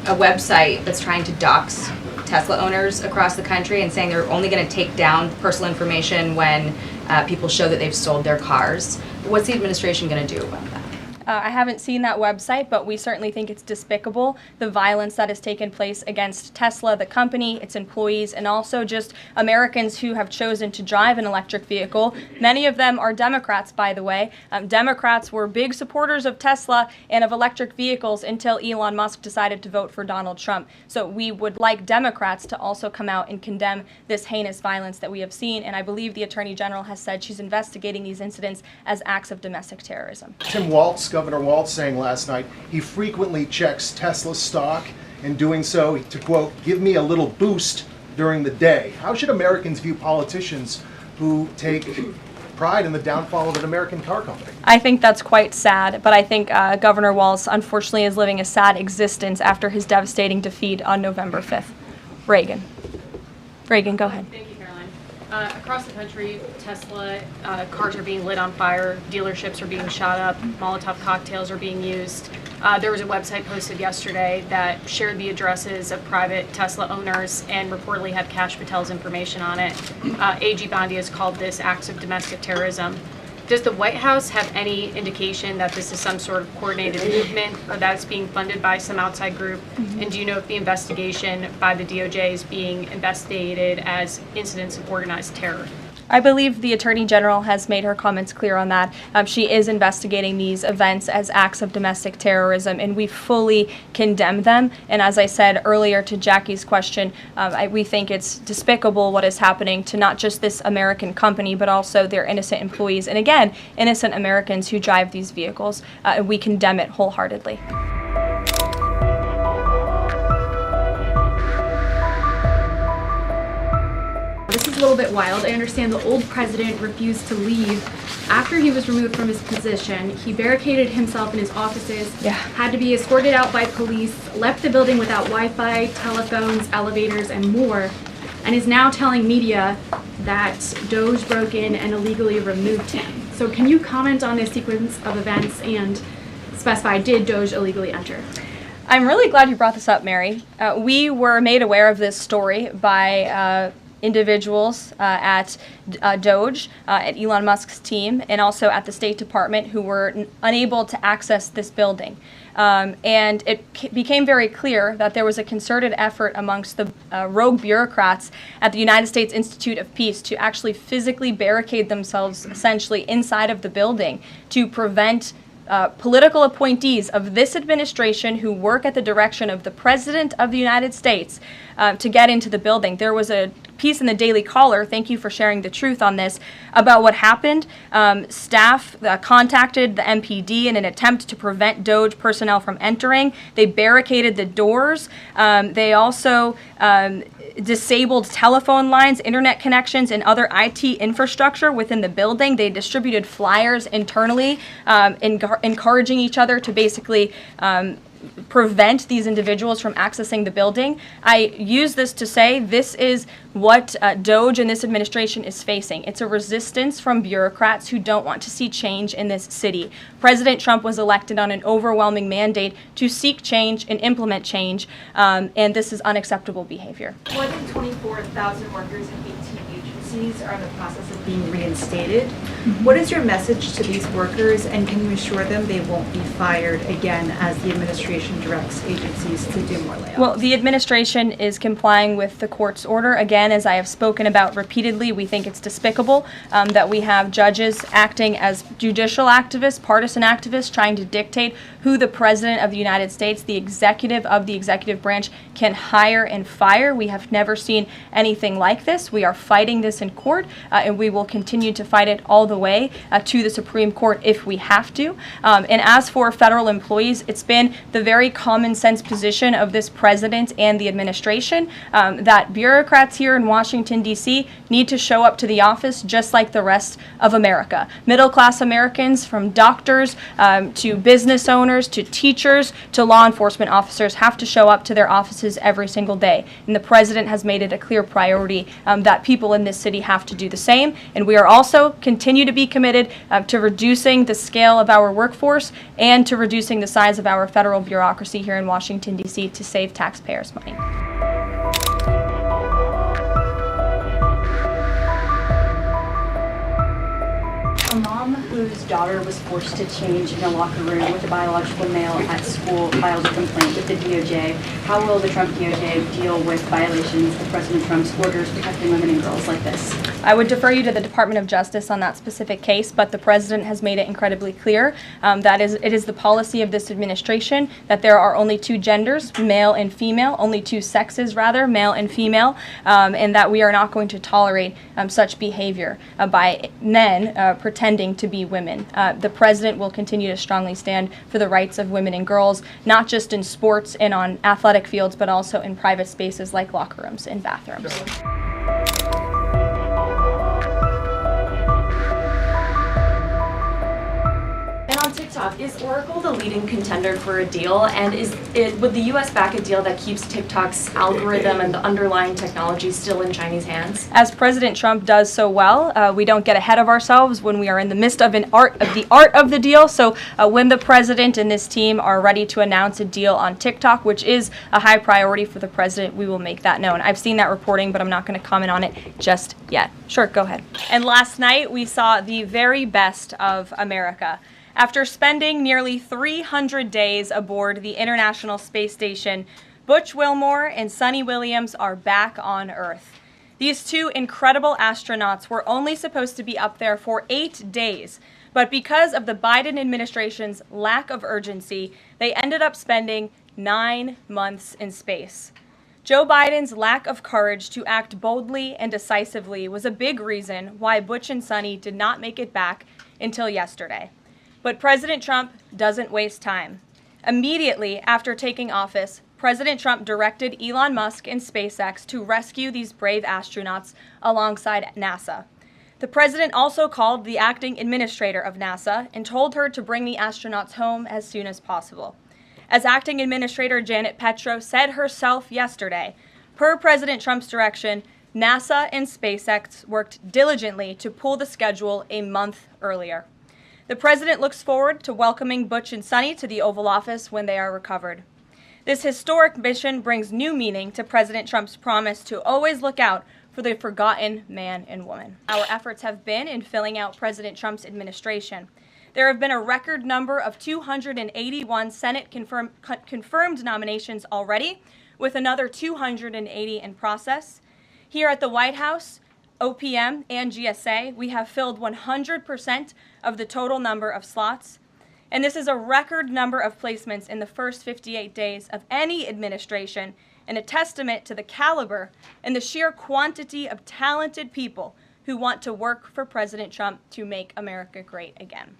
a website that's trying to dox Tesla owners across the country and saying they're only going to take down personal information when people show that they've sold their cars. What's the administration going to do about that? I haven't seen that website, but we certainly think it's despicable, the violence that has taken place against Tesla, the company, its employees, and also just Americans who have chosen to drive an electric vehicle. Many of them are Democrats, by the way. Democrats were big supporters of Tesla and of electric vehicles until Elon Musk decided to vote for Donald Trump. So we would like Democrats to also come out and condemn this heinous violence that we have seen, and I believe the Attorney General has said she's investigating these incidents as acts of domestic terrorism. Tim Walz, Governor Walz, saying last night he frequently checks Tesla stock, in doing so to, quote, give me a little boost during the day. How should Americans view politicians who take pride in the downfall of an American car company? I think that's quite sad, but I think Governor Walz unfortunately is living a sad existence after his devastating defeat on November 5th. Reagan, go ahead. Thank you, Caroline. Across the country, Tesla cars are being lit on fire, dealerships are being shot up, Molotov cocktails are being used. There was a website posted yesterday that shared the addresses of private Tesla owners and reportedly had Kash Patel's information on it. A.G. Bondi has called this acts of domestic terrorism. Does the White House have any indication that this is some sort of coordinated movement or that it's being funded by some outside group? And do you know if the investigation by the DOJ is being investigated as incidents of organized terror? I believe the Attorney General has made her comments clear on that. She is investigating these events as acts of domestic terrorism, and we fully condemn them. And as I said earlier to Jackie's question, we think it's despicable what is happening to not just this American company, but also their innocent employees. And again, innocent Americans who drive these vehicles. And we condemn it wholeheartedly. This is a little bit wild. I understand the old president refused to leave after he was removed from his position. He barricaded himself in his offices, had to be escorted out by police, left the building without Wi-Fi, telephones, elevators, and more, and is now telling media that Doge broke in and illegally removed him. So can you comment on this sequence of events and specify, did Doge illegally enter? I'm really glad you brought this up, Mary. We were made aware of this story by individuals at Doge, at Elon Musk's team, and also at the State Department who were unable to access this building. And it became very clear that there was a concerted effort amongst the rogue bureaucrats at the United States Institute of Peace to actually physically barricade themselves essentially inside of the building to prevent political appointees of this administration who work at the direction of the President of the United States to get into the building. There was a piece in the Daily Caller, thank you for sharing the truth on this, about what happened. Staff contacted the MPD in an attempt to prevent Doge personnel from entering. They barricaded the doors. They also disabled telephone lines, internet connections, and other IT infrastructure within the building. They distributed flyers internally, encouraging each other to basically prevent these individuals from accessing the building. I use this to say this is what Doge and this administration is facing. It's a resistance from bureaucrats who don't want to see change in this city. President Trump was elected on an overwhelming mandate to seek change and implement change, and this is unacceptable behavior. More than 24,000 workers in 18 agencies are in the process of being reinstated. What is your message to these workers, and can you assure them they won't be fired again as the administration directs agencies to do more layoffs? Well, the administration is complying with the court's order. Again, as I have spoken about repeatedly, we think it's despicable that we have judges acting as judicial activists, partisan activists, trying to dictate who the President of the United States, the executive of the executive branch, can hire and fire. We have never seen anything like this. We are fighting this in court, and we will continue to fight it all the way to the Supreme Court if we have to. And as for federal employees, it's been the very common sense position of this president and the administration that bureaucrats here in Washington, D.C. need to show up to the office just like the rest of America. Middle-class Americans, from doctors to business owners to teachers to law enforcement officers, have to show up to their offices every single day. And the president has made it a clear priority that people in this city have to do the same. And we are also continue to be committed to reducing the scale of our workforce and to reducing the size of our federal bureaucracy here in Washington, D.C. to save taxpayers' money. A mom whose daughter was forced to change in a locker room with a biological male at school filed a complaint with the DOJ. How will the Trump DOJ deal with violations of President Trump's orders protecting women and girls like this? I would defer you to the Department of Justice on that specific case, but the president has made it incredibly clear that it is the policy of this administration that there are only two genders, male and female, only two sexes rather, male and female, and that we are not going to tolerate such behavior by men pretending to be women. The president will continue to strongly stand for the rights of women and girls, not just in sports and on athletic fields, but also in private spaces like locker rooms and bathrooms. And on TikTok, is Oracle the leading contender for a deal? And would the U.S. back a deal that keeps TikTok's algorithm and the underlying technology still in Chinese hands? As President Trump does so well, we don't get ahead of ourselves when we are in the midst of the art of the deal. So when the president and this team are ready to announce a deal on TikTok, which is a high priority for the president, we will make that known. I've seen that reporting, but I'm not going to comment on it just yet. Sure, go ahead. And last night we saw the very best of America. After spending nearly 300 days aboard the International Space Station, Butch Wilmore and Sunny Williams are back on Earth. These two incredible astronauts were only supposed to be up there for 8 days, but because of the Biden administration's lack of urgency, they ended up spending 9 months in space. Joe Biden's lack of courage to act boldly and decisively was a big reason why Butch and Sunny did not make it back until yesterday. But President Trump doesn't waste time. Immediately after taking office, President Trump directed Elon Musk and SpaceX to rescue these brave astronauts alongside NASA. The president also called the acting administrator of NASA and told her to bring the astronauts home as soon as possible. As acting administrator Janet Petro said herself yesterday, per President Trump's direction, NASA and SpaceX worked diligently to pull the schedule a month earlier. The president looks forward to welcoming Butch and Sunny to the Oval Office when they are recovered. This historic mission brings new meaning to President Trump's promise to always look out for the forgotten man and woman. Our efforts have been in filling out President Trump's administration. There have been a record number of 281 Senate confirmed nominations already, with another 280 in process. Here at the White House, OPM and GSA, we have filled 100% of the total number of slots. And this is a record number of placements in the first 58 days of any administration, and a testament to the caliber and the sheer quantity of talented people who want to work for President Trump to make America great again.